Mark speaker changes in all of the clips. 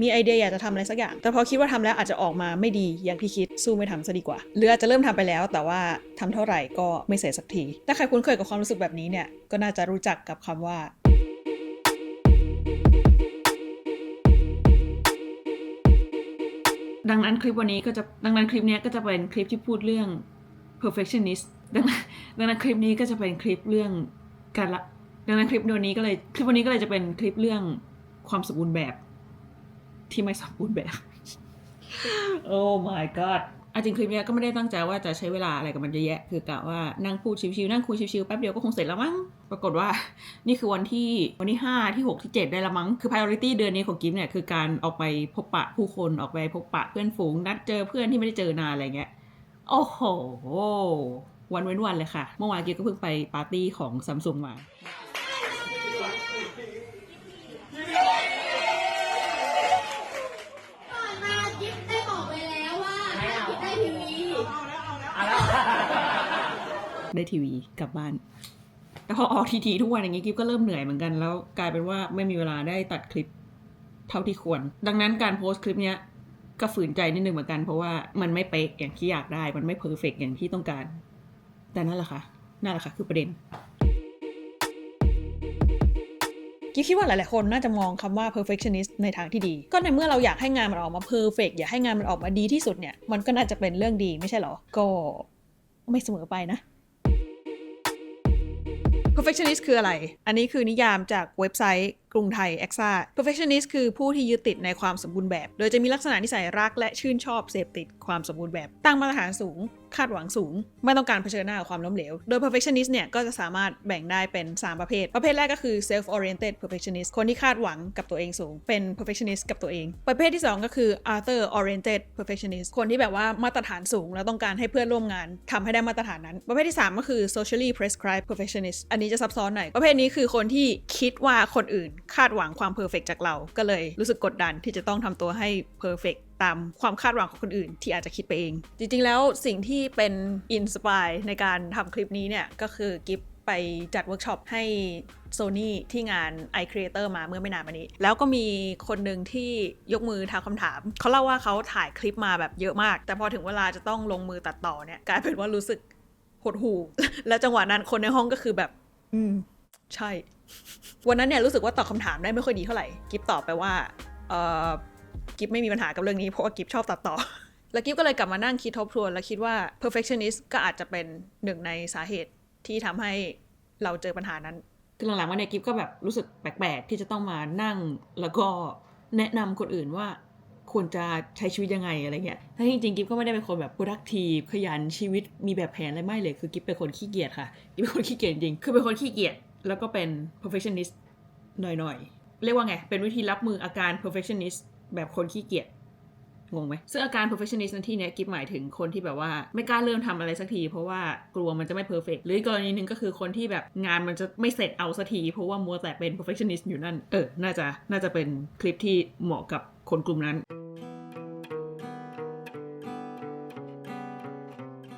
Speaker 1: มีไอเดียอยากจะทำอะไรสักอย่างแต่พอคิดว่าทำแล้วอาจจะออกมาไม่ดีอย่างที่คิดสู้ไม่ทำซะดีกว่าหรืออาจจะเริ่มทำไปแล้วแต่ว่าทำเท่าไหร่ก็ไม่เสร็จสักทีถ้าใครคุ้นเคยกับความรู้สึกแบบนี้เนี่ยก็น่าจะรู้จักกับคำว่าดังนั้นคลิปนี้ก็จะเป็นคลิปที่พูดเรื่อง perfectionist ดังนั้นคลิปนี้ก็จะเป็นคลิปเรื่องการละดังนั้นคลิปวันนี้ก็เลยจะเป็นคลิปเรื่องความสมบูรณ์แบบที่ไม่สมบูรณ์แบบ Oh my god จริงคลิปนี้ก็ไม่ได้ตั้งใจว่าจะใช้เวลาอะไรกับมันเยอะแยะคือกะว่านั่งพูดชิวๆนั่งคุยชิวๆแป๊บเดียวก็คงเสร็จแล้วมั้งปรากฏว่านี่คือวันที่5ที่6ที่7ได้ละมั้งคือ priority เดือนนี้ของกิฟเนี่ยคือการออกไปพบปะผู้คนออกไปพบปะเพื่อนฝูงนัดเจอเพื่อนที่ไม่ได้เจอนานอะไรเงี้ยโอ้โหวันเว้นวันเลยค่ะเมื่อวานกิฟก็เพิ่งไปปาร์ตี้ของ Samsung มาได้ทีวีกลับบ้านแต่พอออกทีทุกวันอย่างงี้กิฟก็เริ่มเหนื่อยเหมือนกันแล้วกลายเป็นว่าไม่มีเวลาได้ตัดคลิปเท่าที่ควรดังนั้นการโพสต์คลิปเนี้ยก็ฝืนใจนิดนึงเหมือนกันเพราะว่ามันไม่เป๊ะอย่างที่อยากได้มันไม่เพอร์เฟกต์อย่างที่ต้องการแต่นั่นแหละค่ะคือประเด็นกิ๊บคิดว่าหลายๆคนน่าจะมองคำว่า perfectionist ในทางที่ดีก็ในเมื่อเราอยากให้งานมันออกมา perfect อยากให้งานมันออกมาดีที่สุดเนี่ยมันก็น่าจะเป็นเรื่องดีไม่ใช่หรอก็ไม่เสมอไปนะ perfectionist คืออะไรอันนี้คือนิยามจากเว็บไซต์กรุงไทย EXA perfectionist คือผู้ที่ยึดติดในความสมบูรณ์แบบโดยจะมีลักษณะนิสัยรักและชื่นชอบเสพติดความสมบูรณ์แบบตั้งมาตรฐานสูงคาดหวังสูงไม่ต้องการเผชิญหน้ากับความล้มเหลวโดย perfectionist เนี่ยก็จะสามารถแบ่งได้เป็น3ประเภทแรกก็คือ self oriented perfectionist คนที่คาดหวังกับตัวเองสูงเป็น perfectionist กับตัวเองประเภทที่2ก็คือ other oriented perfectionist คนที่แบบว่ามาตรฐานสูงแล้วต้องการให้เพื่อนร่วมงานทำให้ได้มาตรฐานนั้นประเภทที่3ก็คือ socially prescribed perfectionist อันนี้จะซับซ้อนหน่อยประเภทนี้คือคนที่คิดว่าคนอื่นคาดหวังความ perfect จากเราก็เลยรู้สึกกดดันที่จะต้องทำตัวให้ perfectตามความคาดหวังของคนอื่นที่อาจจะคิดไปเองจริงๆแล้วสิ่งที่เป็นอินสปายในการทำคลิปนี้เนี่ยก็คือกิฟไปจัดเวิร์กช็อปให้ Sony ที่งาน iCreator มาเมื่อไม่นานมานี้แล้วก็มีคนหนึ่งที่ยกมือถามคำถามเขาเล่าว่าเขาถ่ายคลิปมาแบบเยอะมากแต่พอถึงเวลาจะต้องลงมือตัดต่อเนี่ยกลายเป็นว่ารู้สึกหดหู่ และจังหวะนั้นคนในห้องก็คือแบบใช่วันนั้นเนี่ยรู้สึกว่าตอบคำถามได้ไม่ค่อยดีเท่าไหร่กิฟตอบไปว่ากิฟไม่มีปัญหากับเรื่องนี้เพราะว่ากิฟชอบตัดต่อ แล้วกิฟก็เลยกลับมานั่งคิดทบทวนแล้วคิดว่า perfectionist ก็อาจจะเป็นหนึ่งในสาเหตุที่ทำให้เราเจอปัญหานั้นคือหลังๆมาเนี่ยกิฟก็แบบรู้สึกแปลกๆที่จะต้องมานั่งแล้วก็แนะนำคนอื่นว่าควรจะใช้ชีวิตยังไงอะไรเงี้ยถ้าจริงๆกิฟก็ไม่ได้เป็นคนแบบ productive ขยันชีวิตมีแบบแผนอะไรไม่เลยคือกิฟเป็นคนขี้เกียจค่ะกิฟเป็นคนขี้เกียจจริงคือเป็นคนขี้เกียจแล้วก็เป็น perfectionist หน่อยๆเรียกว่าไงเป็นวิธีรับมืออาการ perfectionist แบบคนขี้เกียจงงไหมซึ่งอาการ perfectionist ในที่นี้กิ๊บหมายถึงคนที่แบบว่าไม่กล้าเริ่มทำอะไรสักทีเพราะว่ากลัวมันจะไม่ perfect หรืออีกกรณีนึงก็คือคนที่แบบงานมันจะไม่เสร็จเอาสักทีเพราะว่ามัวแต่เป็น perfectionist อยู่นั่นน่าจะเป็นคลิปที่เหมาะกับคนกลุ่มนั้น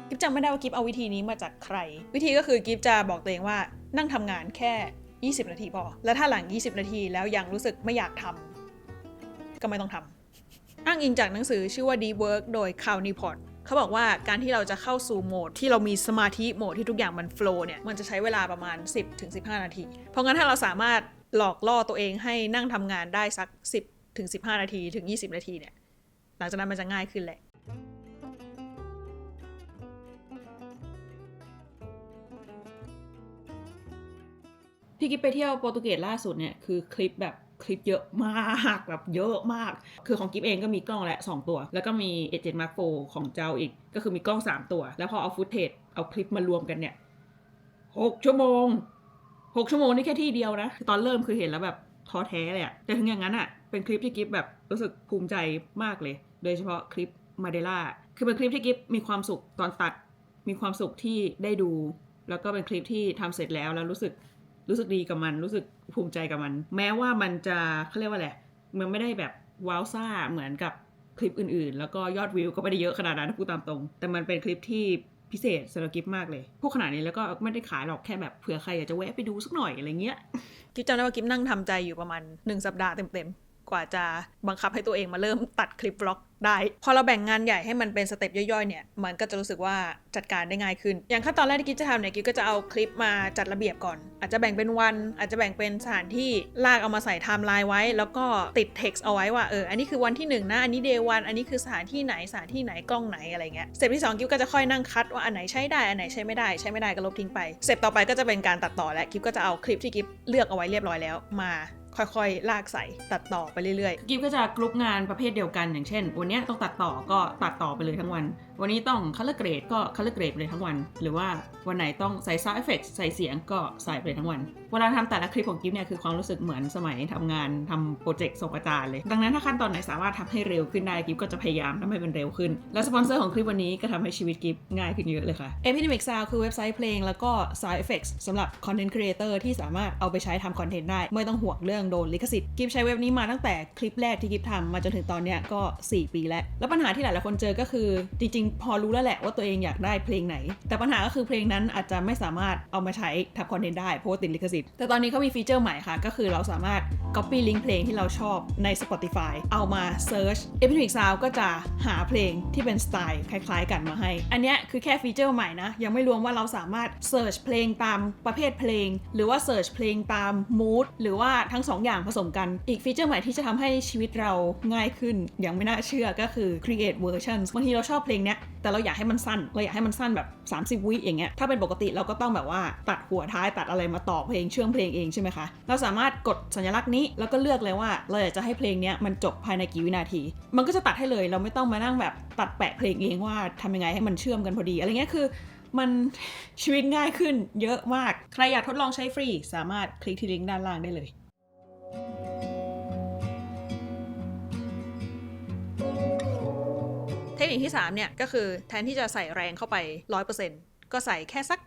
Speaker 1: กิ๊บจำไม่ได้ว่ากิ๊บเอาวิธีนี้มาจากใครวิธีก็คือกิ๊บจะบอกตัวเองว่านั่งทำงานแค่20นาทีพอแล้วถ้าหลัง20นาทีแล้วยังรู้สึกไม่อยากทำก็ไม่ต้องทำอ้างอิงจากหนังสือชื่อว่า Deep Work โดย Cal Newport เขาบอกว่าการที่เราจะเข้าสู่โหมดที่เรามีสมาธิโหมดที่ทุกอย่างมันโฟลว์เนี่ยมันจะใช้เวลาประมาณ 10-15 นาทีเพราะงั้นถ้าเราสามารถหลอกล่อตัวเองให้นั่งทำงานได้สัก 10-15 นาทีถึง20นาทีเนี่ยหลังจากนั้นมันจะง่ายขึ้นแหละที่กิ๊บไปเที่ยวโปรตุเกสล่าสุดเนี่ยคือคลิปเยอะมากแบบเยอะมากคือของกิ๊บเองก็มีกล้องแหละ2ตัวแล้วก็มี A7 Mark IV ของเจ้าอีกก็คือมีกล้อง3ตัวแล้วพอเอาฟุตเทจเอาคลิปมารวมกันเนี่ย6 ชั่วโมงนี่แค่ที่เดียวนะตอนเริ่มคือเห็นแล้วแบบท้อแท้เลยอะแต่ถึงอย่างนั้นอะเป็นคลิปที่กิ๊บแบบรู้สึกภูมิใจมากเลยโดยเฉพาะคลิปมาเดล่าคือเป็นคลิปที่กิ๊บมีความสุขตอนตัดมีความสุขที่ได้ดูแล้วก็เป็นคลิปที่ทำเสร็จแล้วรู้สึกดีกับมันรู้สึกภูมิใจกับมันแม้ว่ามันจะเขาเรียกว่าอะไรมันไม่ได้แบบว้าวซ่าเหมือนกับคลิปอื่นๆแล้วก็ยอดวิวก็ไม่ได้เยอะขนาดนั้นพูดตามตรงแต่มันเป็นคลิปที่พิเศษสำหรับกิฟมากเลยพูดขนาดนี้แล้วก็ไม่ได้ขายหรอกแค่แบบเผื่อใครอยากจะแวะไปดูสักหน่อยอะไรเงี้ยกิฟจำได้ว่ากิฟนั่งทำใจอยู่ประมาณ1 สัปดาห์เต็มๆ กว่าจะบังคับให้ตัวเองมาเริ่มตัดคลิปบล็อกได้พอเราแบ่งงานใหญ่ให้มันเป็นสเต็ปย่อยๆเนี่ยมันก็จะรู้สึกว่าจัดการได้ง่ายขึ้นอย่างขั้นตอนแรกที่กิ๊บจะทำเนี่ยกิ๊บก็จะเอาคลิปมาจัดระเบียบก่อนอาจจะแบ่งเป็นวันอาจจะแบ่งเป็นสถานที่ลากเอามาใส่ไทม์ไลน์ไว้แล้วก็ติด text เอาไว้ว่าอันนี้คือวันที่1นะอันนี้ day 1อันนี้คือสถานที่ไหนกล้องไหนอะไรเงี้ยสเต็ปที่2กิ๊บก็จะค่อยนั่งคัดว่าอันไหนใช้ได้อันไหนใช้ไม่ได้ก็ลบทิ้งไปสเต็ปต่อไปก็จะเป็นการตัดต่อและกิ๊บก็จะเอาคลิปที่กิ๊บเลือกเอาไว้เรียบร้อยแล้วมาค่อยๆลากใส่ตัดต่อไปเรื่อยๆกิ๊บก็จะกรุ๊ปงานประเภทเดียวกันอย่างเช่นวันนี้ต้องตัดต่อก็ตัดต่อไปเลยทั้งวันวันนี้ต้อง color grade ก็ color grade ไปเลยทั้งวันหรือว่าวันไหนต้องใส่ sound effect ใส่เสียงก็ใส่ไปเลยทั้งวันเวลาทำแต่ละคลิปของกิ๊บเนี่ยคือความรู้สึกเหมือนสมัยทำงานทำโปรเจกต์ส่งอาจารย์เลยดังนั้นถ้าขั้นตอนไหนสามารถทำให้เร็วขึ้นได้กิ๊บก็จะพยายามทำให้มันเร็วขึ้นและสปอนเซอร์ของคลิปวันนี้ก็ทำให้ชีวิตกิ๊บง่ายขึ้นเยอะเลยค่ะ Epidemic Sound คือเว็บไซต์เพลงแล้วก็ sound effects สำหรับ content creator ที่สามารถเอาไปใช้ทำคอนเทนต์ได้ไม่ต้องห่วงเรื่องโดนลิขสิทธิ์กิ๊บใช้เว็บนี้มาตั้งแต่คลิปแรกที่กิ๊บทำมาจนถึงตอนเนี้ยก็4 ปีแล้วปัญหาที่หลายๆคนเจอก็คือจริงๆพอรู้แล้วแหละว่าตัวเองอยากได้เพลงไหนแต่ปัญหาก็คือเพลงนั้นอาจจะไม่สามารถเอามาใช้ทำคอนเทนต์ได้เพราะว่าติดลิขสิทธิ์แต่ตอนนี้เขามีฟีเจอร์ใหม่ค่ะก็คือเราสามารถ copy link เพลงที่เราชอบใน Spotify เอามา search Epidemic Sound ก็จะหาเพลงที่เป็นสไตล์คล้ายๆกันมาให้อันนี้คือแค่ฟีเจอร์ใหม่นะยังไม่รวมว่าเราสามารถ search เพลงตามประเภทเพลงหรือว่า search เพลงตาม mood หรือว่าทั้ง2 อย่างผสมกันอีกฟีเจอร์ใหม่ที่จะทำให้ชีวิตเราง่ายขึ้นอย่างไม่น่าเชื่อก็คือ create versions บางทีเราชอบเพลงเนี้ยแต่เราอยากให้มันสั้นแบบ30 วิอย่างเงี้ยถ้าเป็นปกติเราก็ต้องแบบว่าตัดหัวท้ายตัดอะไรมาต่อเพลงเชื่อมเพลงเองใช่ไหมคะเราสามารถกดสัญลักษณ์นี้แล้วก็เลือกเลยว่าเราอยากจะให้เพลงเนี้ยมันจบภายในกี่วินาทีมันก็จะตัดให้เลยเราไม่ต้องมานั่งแบบตัดแปะเพลงเองว่าทำยังไงให้มันเชื่อมกันพอดีอะไรเงี้ยคือมันชีวิตง่ายขึ้นเยอะมากใครอยากทดลองใช้ฟรีสามารถคลิกที่ลิงก์ด้านล่างได้เลยเทคนิคที่3เนี่ยก็คือแทนที่จะใส่แรงเข้าไป 100% ก็ใส่แค่สัก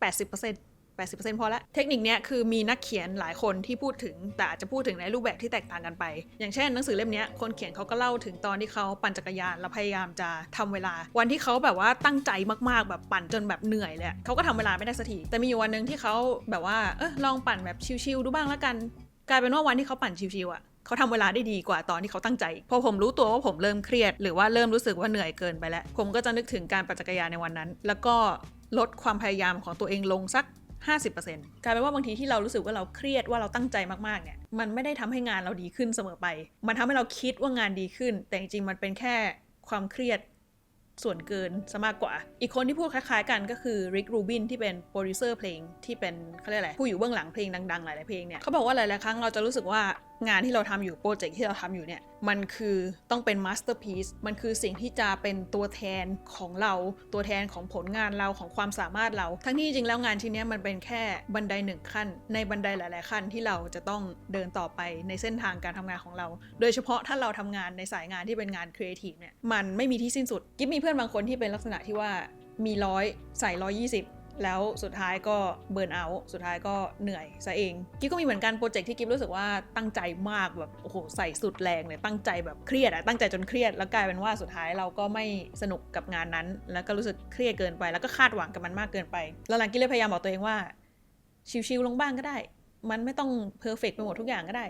Speaker 1: 80% พอละเทคนิคเนี้ยคือมีนักเขียนหลายคนที่พูดถึงแต่อาจจะพูดถึงในรูปแบบที่แตกต่างกันไปอย่างเช่นหนังสือเล่มนี้คนเขียนเขาก็เล่าถึงตอนที่เขาปั่นจักรยานแล้วพยายามจะทำเวลาวันที่เขาแบบว่าตั้งใจมากๆแบบปั่นจนแบบเหนื่อยเลยเขาก็ทำเวลาไม่ได้สักทีแต่มีอยู่วันนึงที่เขาแบบว่าลองปั่นแบบชิลๆดูบ้างแล้วกันกลายเป็นว่าวันที่เขาปั่นชิลๆเขาทำเวลาได้ดีกว่าตอนที่เขาตั้งใจพอผมรู้ตัวว่าผมเริ่มเครียดหรือว่าเริ่มรู้สึกว่าเหนื่อยเกินไปแล้วผมก็จะนึกถึงการปั่นจักรยานในวันนั้นแล้วก็ลดความพยายามของตัวเองลงสัก50% กลายเป็นว่าบางทีที่เรารู้สึกว่าเราเครียดว่าเราตั้งใจมากๆเนี่ยมันไม่ได้ทำให้งานเราดีขึ้นเสมอไปมันทำให้เราคิดว่างานดีขึ้นแต่จริงๆมันเป็นแค่ความเครียดส่วนเกินซะมากกว่าอีกคนที่พูดคล้ายๆกันก็คือริกรูบินที่เป็นโปรดิวเซอร์เพลงที่เป็นเขาเรียกอะไรผู้อยู่เบื้องหลังเพลงดังๆหลายๆเพลงเนี่ยเขาบอกว่าหลายๆครั้งเราจะรู้สึกว่างานที่เราทำอยู่โปรเจกต์ที่เราทำอยู่เนี่ยมันคือต้องเป็นมาสเตอร์พีซมันคือสิ่งที่จะเป็นตัวแทนของเราตัวแทนของผลงานเราของความสามารถเราทั้งที่จริงแล้วงานชิ้นนี้มันเป็นแค่บันได1 ขั้นในบันไดหลายๆขั้นที่เราจะต้องเดินต่อไปในเส้นทางการทำงานของเราโดยเฉพาะถ้าเราทำงานในสายงานที่เป็นงานครีเอทีฟเนี่ยมันไม่มีที่สิ้นสุดกิ๊บมีเพื่อนบางคนที่เป็นลักษณะที่ว่ามี100ใส่120แล้วสุดท้ายก็เบิร์นเอาท์สุดท้ายก็เหนื่อยซะเองกิ๊บก็มีเหมือนกันโปรเจกต์ที่กิ๊บรู้สึกว่าตั้งใจมากแบบโอ้โหใส่สุดแรงเลยตั้งใจแบบเครียดตั้งใจจนเครียดแล้วกลายเป็นว่าสุดท้ายเราก็ไม่สนุกกับงานนั้นแล้วก็รู้สึกเครียดเกินไปแล้วก็คาดหวังกับมันมากเกินไปแล้วหลังกิ๊บเลยพยายามบอกตัวเองว่าชิลๆลงบ้างก็ได้มันไม่ต้องเพอร์เฟกต์ไปหมดทุกอย่างก็ได้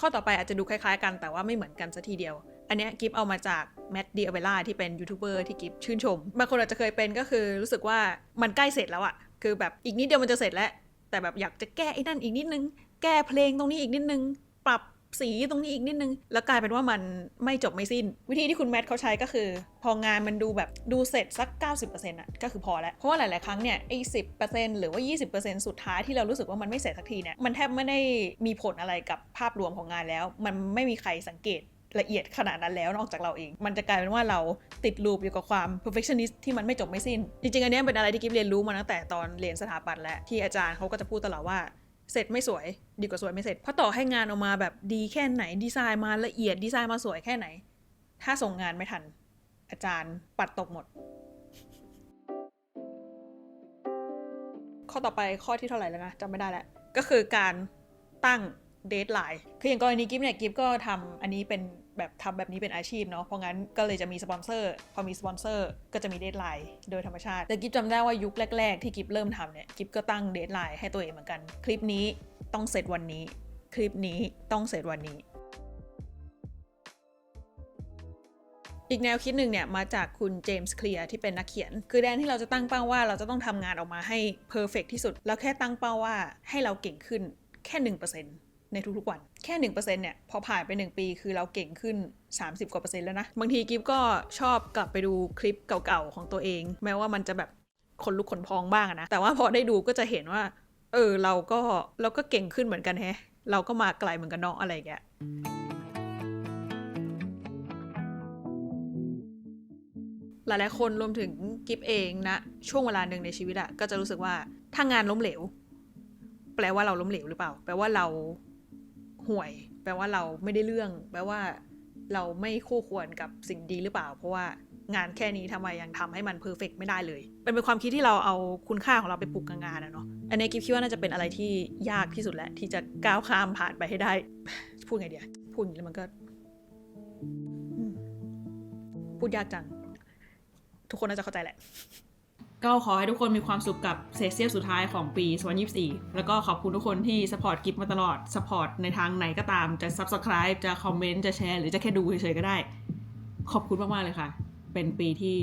Speaker 1: ข้อต่อไปอาจจะดูคล้ายๆกันแต่ว่าไม่เหมือนกันซะทีเดียวอันนี้กิฟเอามาจากแมทดิอาเบล่าที่เป็นยูทูบเบอร์ที่กิฟชื่นชมบางคนอาจจะเคยเป็นก็คือรู้สึกว่ามันใกล้เสร็จแล้วอะคือแบบอีกนิดเดียวมันจะเสร็จแล้วแต่แบบอยากจะแก้ไอ้นั่นอีกนิดนึงแก้เพลงตรงนี้อีกนิดนึงปรับสีตรงนี้อีกนิดนึงแล้วกลายเป็นว่ามันไม่จบไม่สิ้นวิธีที่คุณแมทเขาใช้ก็คือพองานมันดูเสร็จสัก 90% อะก็คือพอแล้วเพราะว่าหลายๆครั้งเนี่ยไอ้ 10% หรือว่า 20% สุดท้ายที่เรารู้สึกว่ามันไม่เสร็จสักทีเนี่ยมันแทบไม่ได้มีผลอะไรกับภาพรวมของงานแล้วมันไม่มีใครสังเกตละเอียดขนาดนั้นแล้วนอกจากเราเองมันจะกลายเป็นว่าเราติดลูปอยู่กับความ perfectionist ที่มันไม่จบไม่สิ้นจริงๆอันนี้เป็นอะไรที่กิ๊บเรียนรู้มาตั้งแต่ตอนเรียนสถาปัตย์และที่อาจารย์เขาก็จะพูดตลอดว่าเสร็จไม่สวยดีกว่าสวยไม่เสร็จเพราะต่อให้งานออกมาแบบดีแค่ไหนดีไซน์มาละเอียดดีไซน์มาสวยแค่ไหนถ้าส่งงานไม่ทันอาจารย์ปัดตกหมดข้อต่อไปข้อที่เท่าไหร่แล้วนะจำไม่ได้แล้วก็คือการตั้งเดดไลน์คืออย่างกรณีกิ๊บเนี่ยกิ๊บก็ทำอันนี้เป็นแบบทำแบบนี้เป็นอาชีพเนาะเพราะงั้นก็เลยจะมีสปอนเซอร์พอมีสปอนเซอร์ก็จะมีเดดไลน์โดยธรรมชาติแต่กิ๊บจำได้ว่ายุคแรกๆที่กิ๊บเริ่มทำเนี่ยกิ๊บก็ตั้งเดดไลน์ให้ตัวเองเหมือนกันคลิปนี้ ต้องเสร็จวันนี้คลิปนี้ต้องเสร็จวันนี้อีกแนวคิดหนึ่งเนี่ยมาจากคุณเจมส์เคลียร์ที่เป็นนักเขียนคือแทนที่เราจะตั้งเป้าว่าเราจะต้องทำงานออกมาให้เพอร์เฟกต์ที่สุดแล้วแค่ตั้งเป้าว่าให้เราเก่งขึ้นแค่ 1% ในทุกๆวันแค่ 1% เนี่ยพอผ่านไป1ปีคือเราเก่งขึ้น30กว่า%แล้วนะบางทีกิ๊บก็ชอบกลับไปดูคลิปเก่าๆของตัวเองแม้ว่ามันจะแบบขนลุกขนพองบ้างนะแต่ว่าพอได้ดูก็จะเห็นว่าเราก็เก่งขึ้นเหมือนกันแฮะเราก็มาไกลเหมือนกันเนาะอะไรอย่างเงี้ยหลายๆคนรวมถึงกิ๊บเองนะช่วงเวลาหนึ่งในชีวิตอะก็จะรู้สึกว่าถ้างานล้มเหลวแปลว่าเราล้มเหลวหรือเปล่าแปลว่าเราห่วยแปลว่าเราไม่ได้เรื่องแปลว่าเราไม่คู่ควรกับสิ่งดีหรือเปล่าเพราะว่างานแค่นี้ทำไมยังทำให้มันเพอร์เฟกต์ไม่ได้เลยเป็นความคิดที่เราเอาคุณค่าของเราไปปลูกกับงานอะเนาะอันนี้กิ๊บคิดว่าน่าจะเป็นอะไรที่ยากที่สุดแหละที่จะก้าวข้ามผ่านไปให้ได้พูดไงเดียพูดอย่างนี้แล้วมันก็พูดยากจังทุกคนน่าจะเข้าใจแหละก็ขอให้ทุกคนมีความสุขกับเซสเซียสุดท้ายของปี2024แล้วก็ขอบคุณทุกคนที่สปอร์ตกิ๊บมาตลอดสปอร์ตในทางไหนก็ตามจะ Subscribe จะคอมเมนต์จะแชร์หรือจะแค่ดูเฉยๆก็ได้ขอบคุณมากๆเลยค่ะเป็นปีที่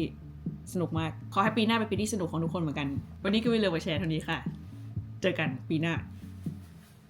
Speaker 1: สนุกมากขอให้ปีหน้าเป็นปีที่สนุกของทุกคนเหมือนกันวันนี้ก็ไม่เลยมาแชร์เท่านี้ค่ะเจอกันปีหน้า